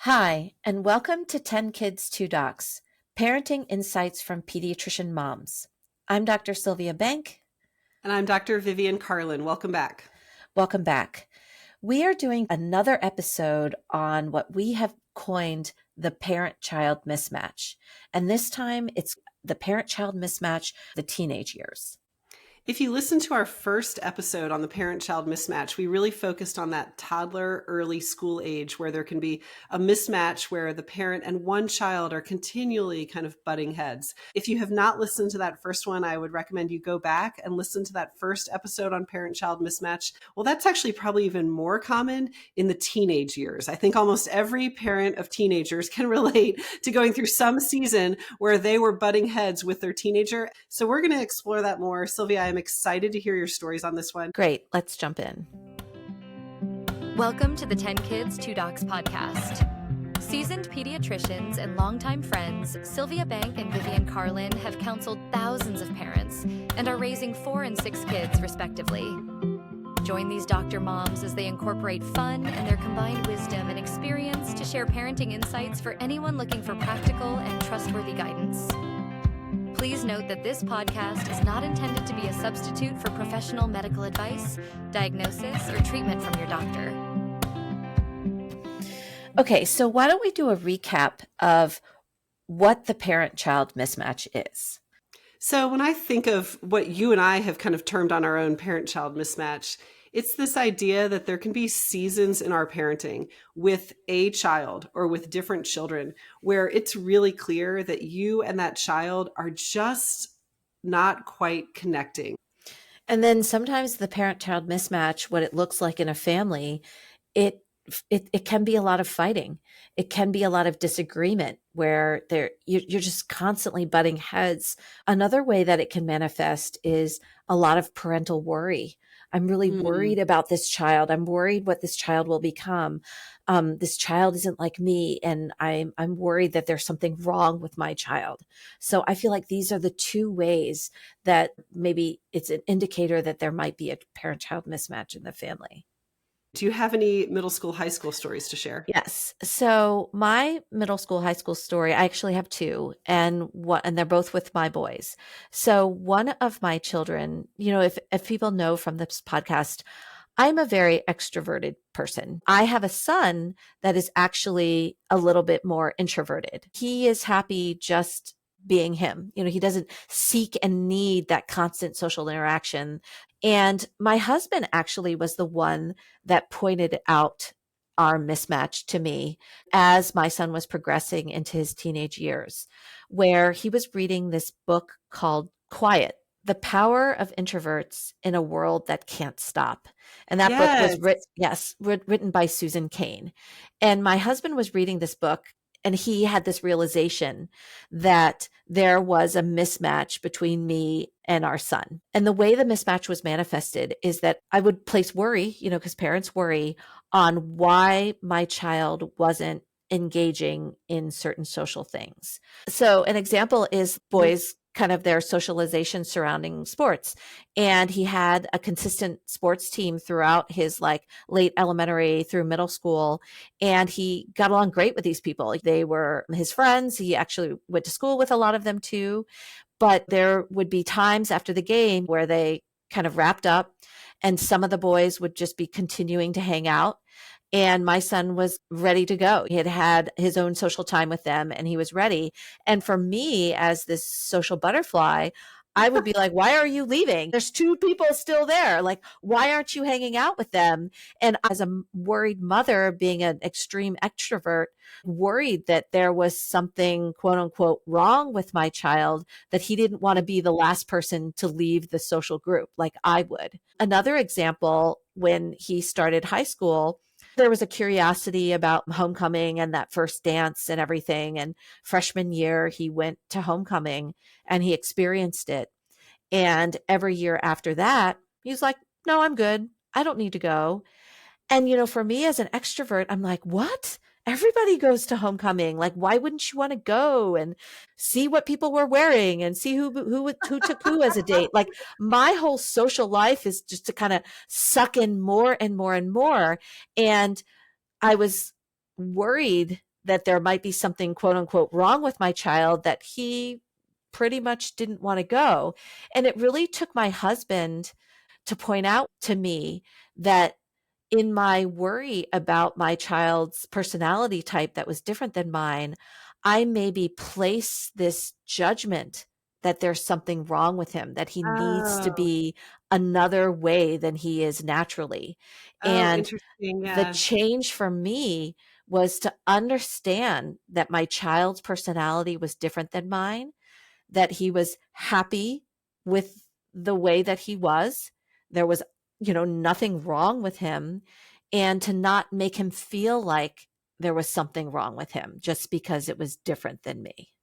Hi, and welcome to 10 Kids, 2 Docs, Parenting Insights from Pediatrician Moms. I'm Dr. Sylvia Bank. And I'm Dr. Vivian Carlin. Welcome back. Welcome back. We are doing another episode on what we have coined the parent-child mismatch. And this time it's the parent-child mismatch, the teenage years. If you listen to our first episode on the parent-child mismatch, we really focused on that toddler early school age where there can be a mismatch where the parent and one child are continually kind of butting heads. If you have not listened to that first one, I would recommend you go back and listen to that first episode on parent-child mismatch. Well, that's actually probably even more common in the teenage years. I think almost every parent of teenagers can relate to going through some season where they were butting heads with their teenager. So we're going to explore that more. Sylvia, I'm excited to hear your stories on this one. Great. Let's jump in. Welcome to the 10 Kids, 2 Docs podcast. Seasoned pediatricians and longtime friends, Sylvia Bank and Vivian Carlin have counseled thousands of parents and are raising 4 and 6 kids, respectively. Join these doctor moms as they incorporate fun and their combined wisdom and experience to share parenting insights for anyone looking for practical and trustworthy guidance. Please note that this podcast is not intended to be a substitute for professional medical advice, diagnosis, or treatment from your doctor. Okay, so why don't we do a recap of what the parent-child mismatch is? So when I think of what you and I have kind of termed on our own parent-child mismatch, it's this idea that there can be seasons in our parenting with a child or with different children where it's really clear that you and that child are just not quite connecting. And then sometimes the parent-child mismatch, what it looks like in a family, it can be a lot of fighting. It can be a lot of disagreement where you're just constantly butting heads. Another way that it can manifest is a lot of parental worry. I'm really worried about this child. I'm worried what this child will become. This child isn't like me, and I'm worried that there's something wrong with my child. So I feel like these are the two ways that maybe it's an indicator that there might be a parent-child mismatch in the family. Do you have any middle school, high school stories to share? Yes. So my middle school, high school story, I actually have two, and they're both with my boys. So one of my children, if people know from this podcast, I'm a very extroverted person. I have a son that is actually a little bit more introverted. He is happy just being him. He doesn't seek and need that constant social interaction. And my husband actually was the one that pointed out our mismatch to me as my son was progressing into his teenage years, where he was reading this book called Quiet: The Power of Introverts in a World That Can't Stop. And that book was written by Susan Cain. And my husband was reading this book, and he had this realization that there was a mismatch between me and our son. And the way the mismatch was manifested is that I would place worry, because parents worry, on why my child wasn't engaging in certain social things. So an example is boys kind of their socialization surrounding sports. And he had a consistent sports team throughout his late elementary through middle school. And he got along great with these people. They were his friends. He actually went to school with a lot of them too. But there would be times after the game where they kind of wrapped up and some of the boys would just be continuing to hang out. And my son was ready to go. He had had his own social time with them and he was ready. And for me, as this social butterfly, I would be like, why are you leaving? There's 2 people still there. Like, why aren't you hanging out with them? And as a worried mother, being an extreme extrovert, worried that there was something, quote unquote, wrong with my child, that he didn't want to be the last person to leave the social group like I would. Another example, when he started high school, there was a curiosity about homecoming and that first dance and everything. And freshman year, he went to homecoming and he experienced it. And every year after that, he was like, no, I'm good. I don't need to go. And, for me as an extrovert, I'm like, what? Everybody goes to homecoming. Like, why wouldn't you want to go and see what people were wearing and see who took who as a date? Like, my whole social life is just to kind of suck in more and more and more. And I was worried that there might be something quote unquote wrong with my child, that he pretty much didn't want to go. And it really took my husband to point out to me that in my worry about my child's personality type that was different than mine, I maybe place this judgment that there's something wrong with him, that he needs to Oh, be another way than he is naturally. oh, And interesting. the Yeah. change for me was to understand that my child's personality was different than mine, that he was happy with the way that he was. There was, nothing wrong with him, and to not make him feel like there was something wrong with him just because it was different than me.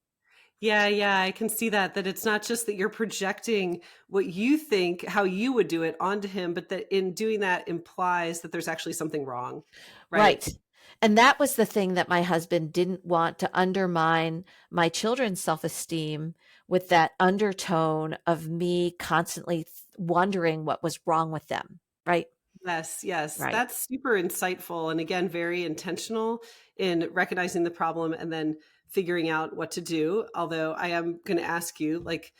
Yeah, yeah, I can see that it's not just that you're projecting what you think, how you would do it onto him, but that in doing that implies that there's actually something wrong, right? Right. And that was the thing that my husband didn't want, to undermine my children's self-esteem with that undertone of me constantly wondering what was wrong with them. Right. Yes, yes. Right. That's super insightful and again, very intentional in recognizing the problem and then figuring out what to do. Although I am going to ask you, like,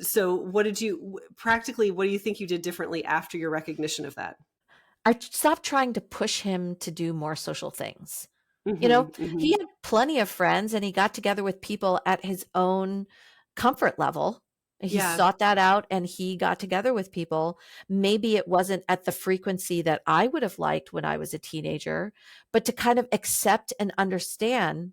so what did you practically, what do you think you did differently after your recognition of that? I stopped trying to push him to do more social things. Hmm, He hmm. had plenty of friends and he got together with people at his own comfort level. He Yeah. sought that out and he got together with people. Maybe it wasn't at the frequency that I would have liked when I was a teenager, but to kind of accept and understand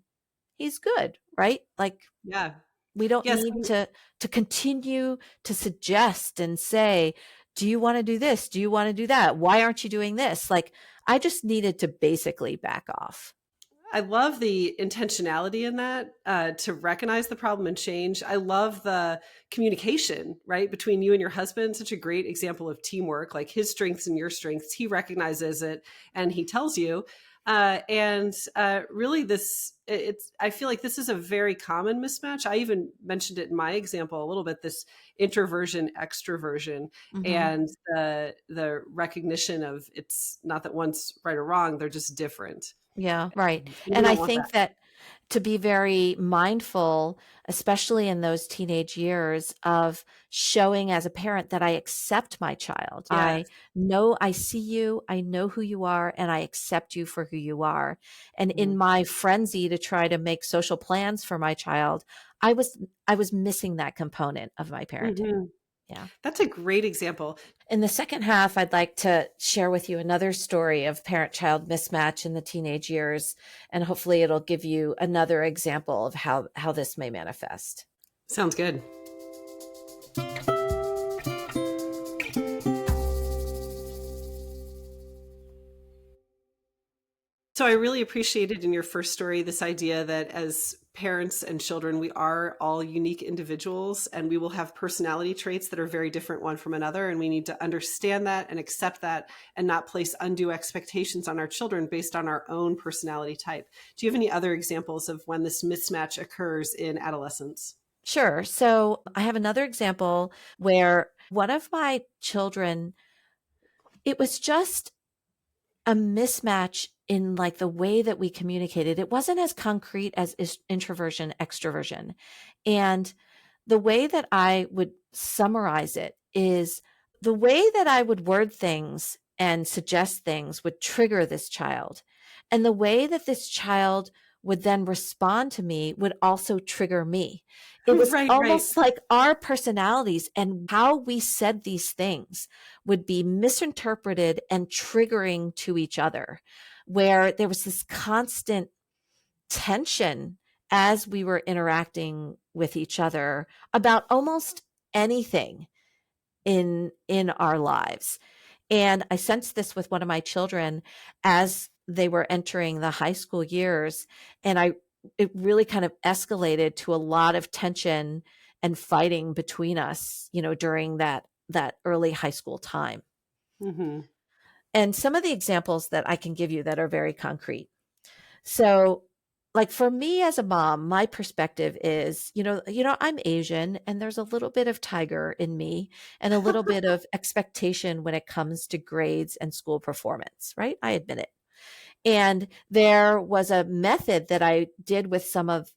he's good, right? Like, Yeah. we don't Yes. need to continue to suggest and say, do you want to do this? Do you want to do that? Why aren't you doing this? Like, I just needed to basically back off. I love the intentionality in that, to recognize the problem and change. I love the communication, right, between you and your husband. Such a great example of teamwork, like his strengths and your strengths. He recognizes it and he tells you. Really, it's. I feel like this is a very common mismatch. I even mentioned it in my example a little bit. This introversion, extroversion, Hmm. and the recognition of it's not that one's right or wrong. They're just different. Yeah, right. We And I don't want that. think that to be very mindful, especially in those teenage years, of showing as a parent that I accept my child. Yes. I know I see you, I know who you are, and I accept you for who you are. And in Mhm. my frenzy to try to make social plans for my child, I was I was missing that component of my parenting. Mhm. Yeah. That's a great example. In the second half, I'd like to share with you another story of parent child mismatch in the teenage years, and hopefully it'll give you another example of how this may manifest. Sounds good. So I really appreciated in your first story this idea that as parents and children, we are all unique individuals and we will have personality traits that are very different one from another. And we need to understand that and accept that and not place undue expectations on our children based on our own personality type. Do you have any other examples of when this mismatch occurs in adolescence? Sure. So I have another example where one of my children, it was just a mismatch in like the way that we communicated. It wasn't as concrete as introversion, extroversion. And the way that I would summarize it is the way that I would word things and suggest things would trigger this child. And the way that this child would then respond to me would also trigger me. It was Right, right. almost like our personalities and how we said these things would be misinterpreted and triggering to each other, where there was this constant tension as we were interacting with each other about almost anything in our lives. And I sensed this with one of my children as they were entering the high school years, and I it really kind of escalated to a lot of tension and fighting between us, during that early high school time. Hmm. And some of the examples that I can give you that are very concrete. So, like for me as a mom, my perspective is, I'm Asian and there's a little bit of tiger in me and a little bit of expectation when it comes to grades and school performance, right? I admit it. And there was a method that I did with some of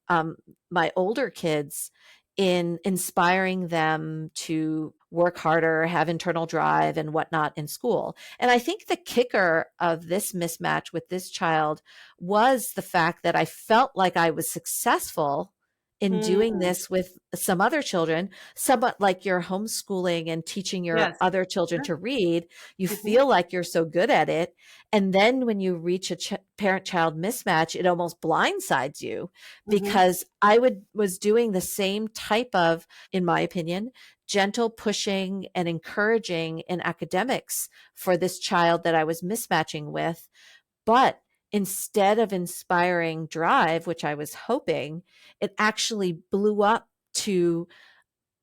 my older kids in inspiring them to work harder, have internal drive, and whatnot in school. And I think the kicker of this mismatch with this child was the fact that I felt like I was successful in doing Mm, this with some other children, somewhat like you're homeschooling and teaching your yes. other children Sure. to read. You Mhm, feel like you're so good at it. And then when you reach a parent child mismatch, it almost blindsides you mhm, because was doing the same type of, in my opinion, gentle pushing and encouraging in academics for this child that I was mismatching with. But instead of inspiring drive, which I was hoping, it actually blew up to,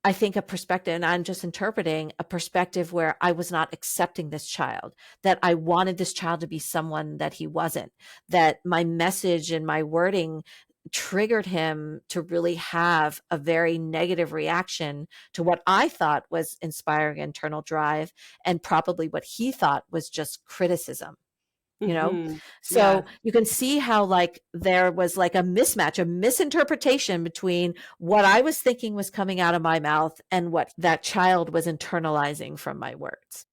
I think, a perspective, and I'm just interpreting a perspective where I was not accepting this child, that I wanted this child to be someone that he wasn't, that my message and my wording triggered him to really have a very negative reaction to what I thought was inspiring internal drive and probably what he thought was just criticism, you know? mhm. Yeah. So you can see how like there was like a mismatch, a misinterpretation between what I was thinking was coming out of my mouth and what that child was internalizing from my words.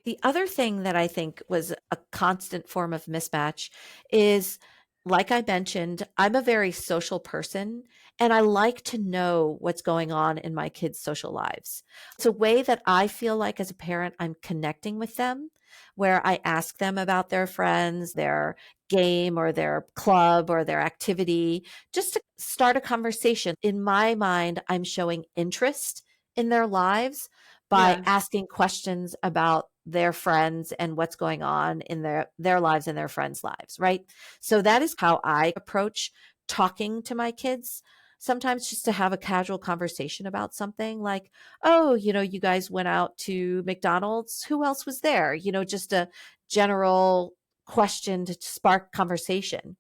The other thing that I think was a constant form of mismatch is, like I mentioned, I'm a very social person and I like to know what's going on in my kids' social lives. It's a way that I feel like as a parent, I'm connecting with them, where I ask them about their friends, their game or their club or their activity, just to start a conversation. In my mind, I'm showing interest in their lives by Yeah. asking questions about their friends and what's going on in their lives and their friends' lives, right? So that is how I approach talking to my kids. Sometimes just to have a casual conversation about something like, oh, you guys went out to McDonald's. Who else was there? Just a general question to spark conversation.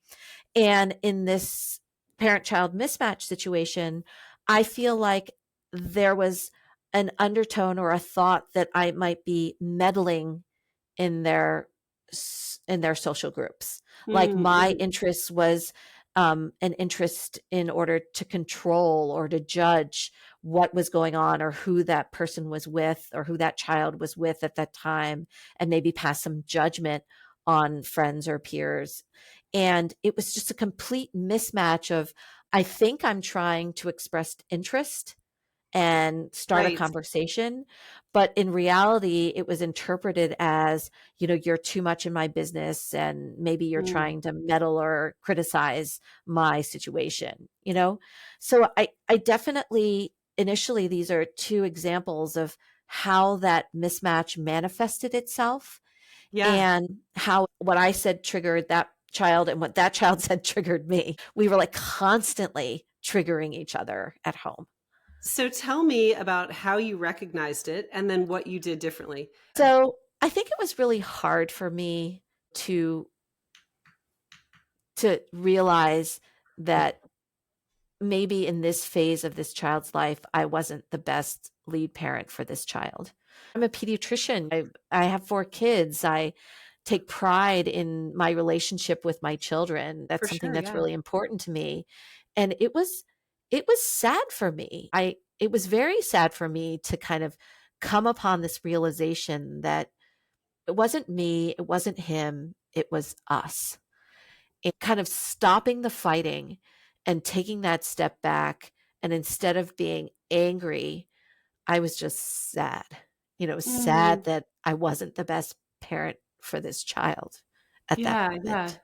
And in this parent child mismatch situation, I feel like there was an undertone or a thought that I might be meddling in their in their social groups. Like Mm, my mhm, interest was an interest in order to control or to judge what was going on or who that person was with or who that child was with at that time, and maybe pass some judgment on friends or peers. And it was just a complete mismatch of, I think I'm trying to express interest and start a right. conversation. But in reality, it was interpreted as, you're too much in my business and maybe you're Mm, trying to meddle or criticize my situation. So I definitely, initially, these are two examples of how that mismatch manifested itself yeah. and how what I said triggered that child and what that child said triggered me. We were like constantly triggering each other at home. So tell me about how you recognized it and then what you did differently. So I think it was really hard for me to realize that maybe in this phase of this child's life, I wasn't the best lead parent for this child. I'm a pediatrician. I have 4 kids. I take pride in my relationship with my children. That's For something sure, that's yeah. really important to me. And it was sad for me. It was very sad for me to kind of come upon this realization that it wasn't me, it wasn't him, it was us. And kind of stopping the fighting and taking that step back. And instead of being angry, I was just sad, sad Mm, that I wasn't the best parent for this child at that yeah, yeah, moment.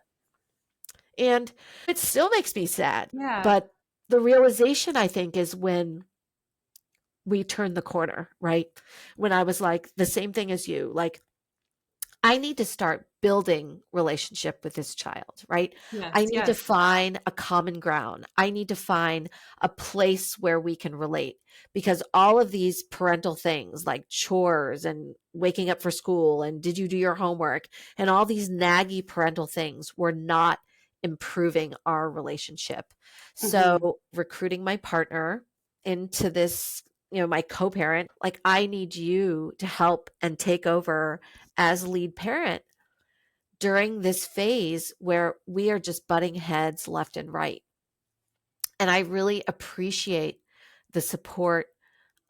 And it still makes me sad. yeah. But the realization, I think, is when we turned the corner, right? When I was like, the same thing as you, like, I need to start building relationship with this child, right? I Yes, need to yes. find a common ground. I need to find a place where we can relate because all of these parental things like chores and waking up for school and did you do your homework and all these naggy parental things were not improving our relationship. Mhm. So, recruiting my partner into this, my co-parent, like I need you to help and take over as lead parent during this phase where we are just butting heads left and right. And I really appreciate the support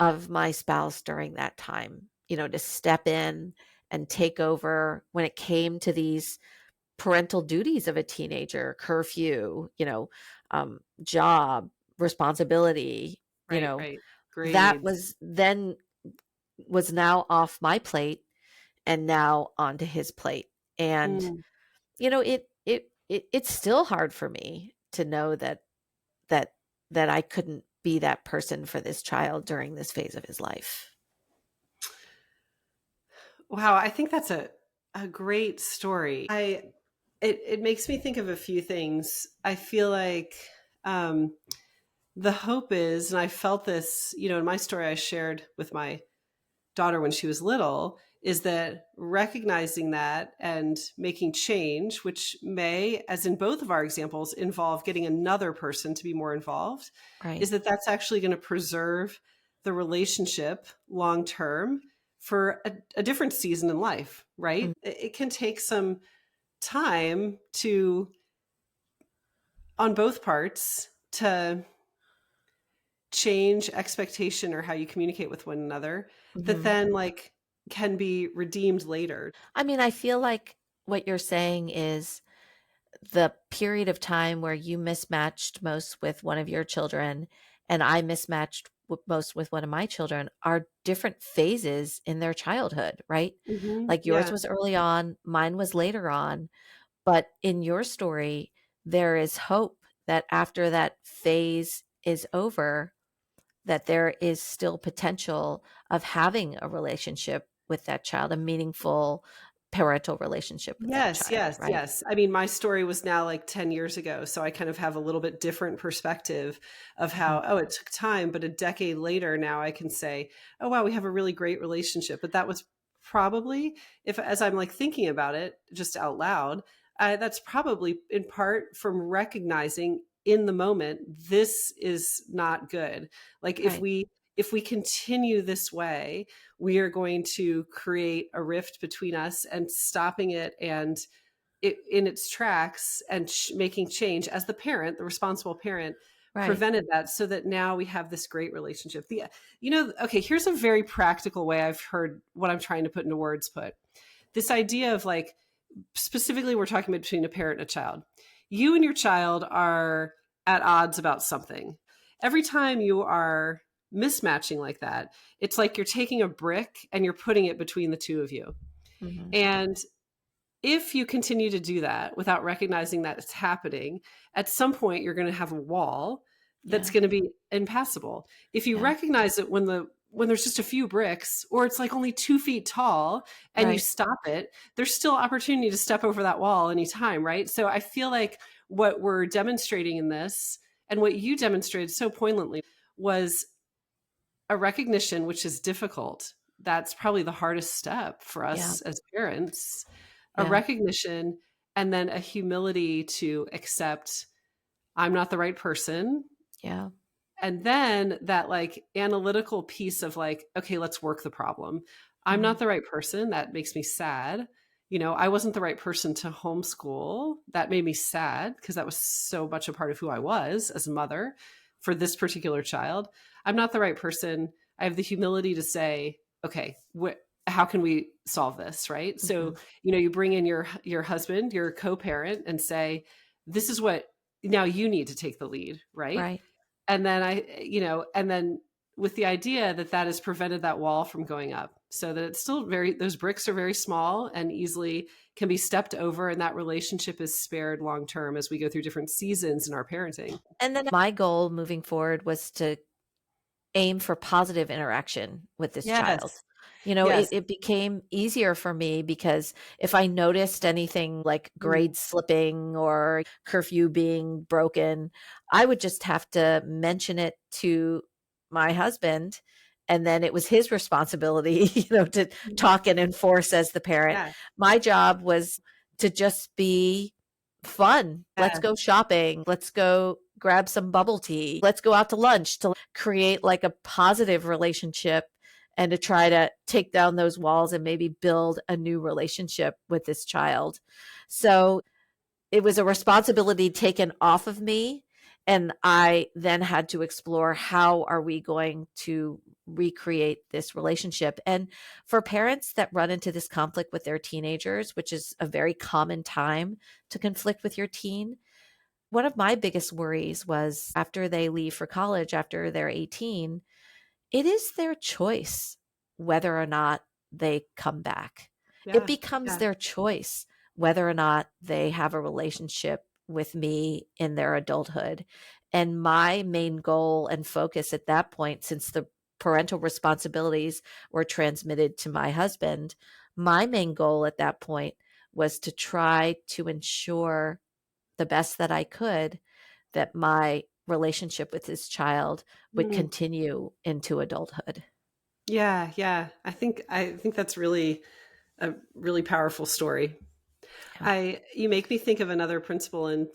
of my spouse during that time, to step in and take over when it came to these parental duties of a teenager, curfew, job, responsibility, Right. that Grades. was now off my plate and now onto his plate. And, Mm. it's still hard for me to know that that I couldn't be that person for this child during this phase of his life. Wow, I think that's a great story. It makes me think of a few things. I feel like um, the hope is, and I felt this, in my story I shared with my daughter when she was little, is that recognizing that and making change, which may, as in both of our examples, involve getting another person to be more involved, Right. is that that's actually going to preserve the relationship long term for a different season in life, right? Mm. It can take some time on both parts to change expectation or how you communicate with one another that Mhm. then can be redeemed later. I mean, I feel like what you're saying is the period of time where you mismatched most with one of your children and I mismatched most with one of my children are different phases in their childhood, right? Like yours Yeah. was early on, mine was later on. But in your story, there is hope that after that phase is over, that there is still potential of having a relationship with that child, a meaningful parental relationship with that Yes, child, yes, right? yes. I mean, my story was now 10 years ago. So I kind of have a little bit different perspective of Mhm. how, oh, it took time, but a decade later now I can say, oh, wow, we have a really great relationship. But that was probably, if as I'm thinking about it just out loud, that's probably in part from recognizing in the moment, this is not good. Like Right, if we continue this way, we are going to create a rift between us, and stopping it and it in its tracks and making change as the parent, the responsible parent, right. prevented that, so that now we have this great relationship. Okay, here's a very practical way I've heard what I'm trying to put into words. Put this idea of specifically, we're talking about between a parent and a child. You and your child are at odds about something. Every time you are mismatching like that, it's like you're taking a brick and you're putting it between the two of you. Mhm. And if you continue to do that without recognizing that it's happening, at some point you're going to have a wall that's Yeah, going to be impassable. If you yeah, recognize it when there's just a few bricks, or it's only 2 feet tall, and you right. stop it, there's still opportunity to step over that wall anytime, right? So I feel like what we're demonstrating in this, and what you demonstrated so poignantly, was a recognition, which is difficult. That's probably the hardest step for Yeah, us as parents, a yeah, recognition, and then a humility to accept I'm not the right person. yeah. And then that analytical piece of okay, let's work the problem. I'm Mhm. not the right person. That makes me sad. I wasn't the right person to homeschool. That made me sad because that was so much a part of who I was as a mother for this particular child. I'm not the right person. I have the humility to say, okay, how can we solve this? Right. So, Mhm. you bring in your husband, your co-parent, and say, this is what now you need to take the lead. Right. Right. And then and then with the idea that that has prevented that wall from going up, so that it's still those bricks are very small and easily can be stepped over, and that relationship is spared long term as we go through different seasons in our parenting. And then my goal moving forward was to aim for positive interaction with this child. Yes. It, Yes. it became easier for me because if I noticed anything like Mm. grades slipping or curfew being broken, I would just have to mention it to my husband. And then it was his responsibility, to talk and enforce as the parent. Yeah. My job was to just be fun. Let's Yeah. go shopping. Let's go grab some bubble tea. Let's go out to lunch to create like a positive relationship and to try to take down those walls and maybe build a new relationship with this child. So it was a responsibility taken off of me. And I then had to explore, how are we going to recreate this relationship? And for parents that run into this conflict with their teenagers, which is a very common time to conflict with your teen, one of my biggest worries was after they leave for college, after they're 18, it is their choice whether or not they come back. It Yeah. becomes Yeah. their choice whether or not they have a relationship with me in their adulthood. And my main goal and focus at that point, since the parental responsibilities were transmitted to my husband, my main goal at that point was to try to ensure the best that I could that my relationship with this child would Mm. continue into adulthood. Yeah. Yeah. I think that's really a really powerful story. Yeah. You make me think of another principle in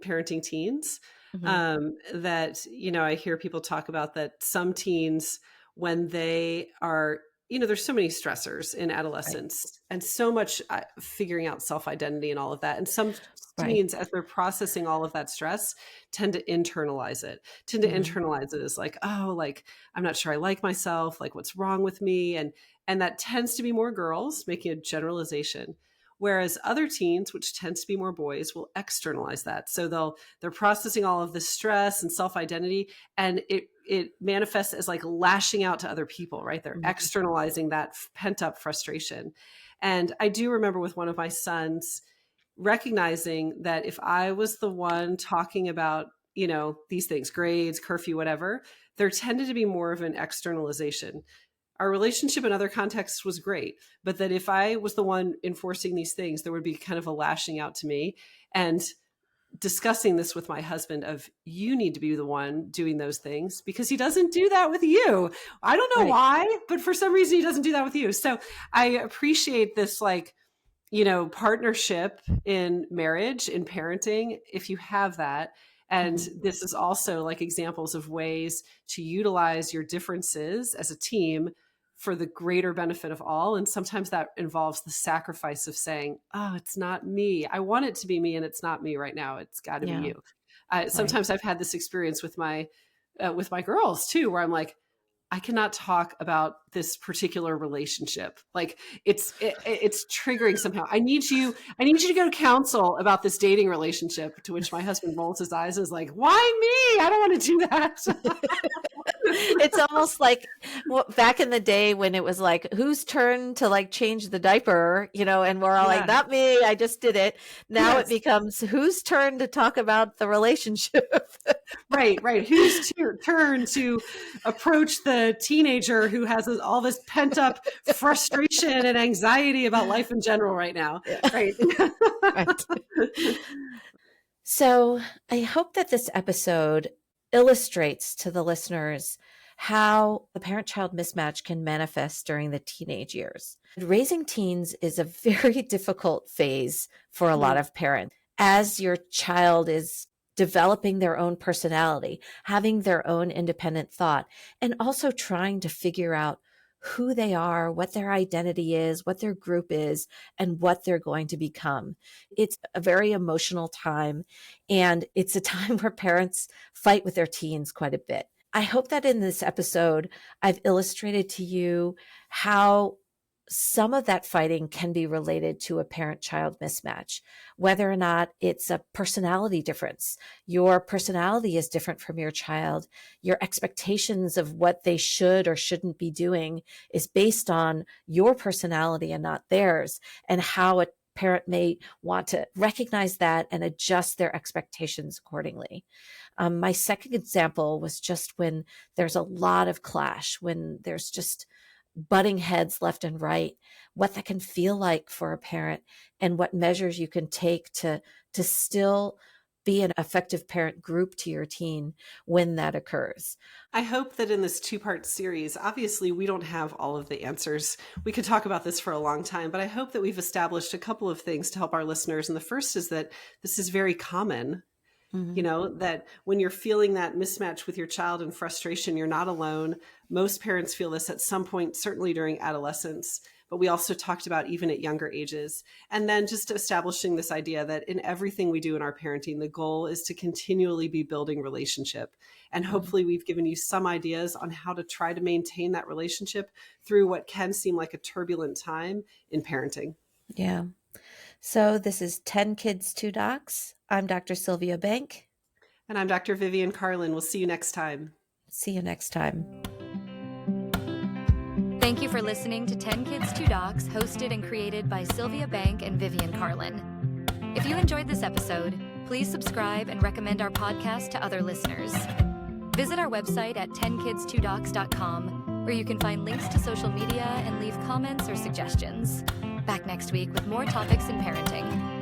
parenting teens, Mhm. that, I hear people talk about that some teens, when they are, there's so many stressors in Right. adolescence and so much figuring out self-identity and all of that. And some Right. teens, as they're processing all of that stress, tend to Mhm. internalize it as like, oh, like, I'm not sure I like myself, like what's wrong with me? And that tends to be more girls, making a generalization. Whereas other teens, which tends to be more boys, will externalize that. So they're processing all of this stress and self-identity, and it manifests as like lashing out to other people, right? They're Mhm. externalizing that pent-up frustration. And I do remember with one of my sons recognizing that if I was the one talking about, these things, grades, curfew, whatever, there tended to be more of an externalization. Our relationship in other contexts was great, but that if I was the one enforcing these things, there would be kind of a lashing out to me. And discussing this with my husband of, you need to be the one doing those things because he doesn't do that with you. I don't know Right. why, but for some reason he doesn't do that with you. So I appreciate this, like, partnership in marriage, in parenting, if you have that. And Mhm. this is also like examples of ways to utilize your differences as a team for the greater benefit of all. And sometimes that involves the sacrifice of saying, oh, it's not me. I want it to be me, and it's not me right now. It's got to be Yeah. you. Right. Sometimes I've had this experience with my girls too, where I'm like, I cannot talk about this particular relationship. Like it's triggering somehow. I need you to go to counsel about this dating relationship, to which my husband rolls his eyes and is like, why me? I don't want to do that. It's almost like, well, back in the day when it was like, whose turn to like change the diaper, and we're all like, Yeah. not me, I just did it. Now it Yes. becomes, whose turn to talk about the relationship? Right, right. Whose turn to approach the teenager who has all this pent up frustration and anxiety about life in general right now? Yeah. Right. Right. So I hope that this episode illustrates to the listeners how the parent child mismatch can manifest during the teenage years. Raising teens is a very difficult phase for a lot Mm. of parents. As your child is developing their own personality, having their own independent thought, and also trying to figure out who they are, what their identity is, what their group is, and what they're going to become. It's a very emotional time, and it's a time where parents fight with their teens quite a bit. I hope that in this episode, I've illustrated to you how some of that fighting can be related to a parent child mismatch, whether or not it's a personality difference. Your personality is different from your child. Your expectations of what they should or shouldn't be doing is based on your personality and not theirs, and how a parent may want to recognize that and adjust their expectations accordingly. My second example was just when there's a lot of clash, when there's just butting heads left and right, what that can feel like for a parent, and what measures you can take to still be an effective parent group to your teen when that occurs. I hope that in this two-part series, obviously we don't have all of the answers. We could talk about this for a long time, but I hope that we've established a couple of things to help our listeners. And the first is that this is very common. You know, that when you're feeling that mismatch with your child and frustration, you're not alone. Most parents feel this at some point, certainly during adolescence, but we also talked about even at younger ages. And then just establishing this idea that in everything we do in our parenting, the goal is to continually be building relationship. And hopefully we've given you some ideas on how to try to maintain that relationship through what can seem like a turbulent time in parenting. Yeah. So this is 10 Kids, 2 Docs. I'm Dr. Sylvia Bank. And I'm Dr. Vivian Carlin. We'll see you next time. See you next time. Thank you for listening to 10 Kids, 2 Docs, hosted and created by Sylvia Bank and Vivian Carlin. If you enjoyed this episode, please subscribe and recommend our podcast to other listeners. Visit our website at 10kids2docs.com, where you can find links to social media and leave comments or suggestions. Back next week with more topics in parenting.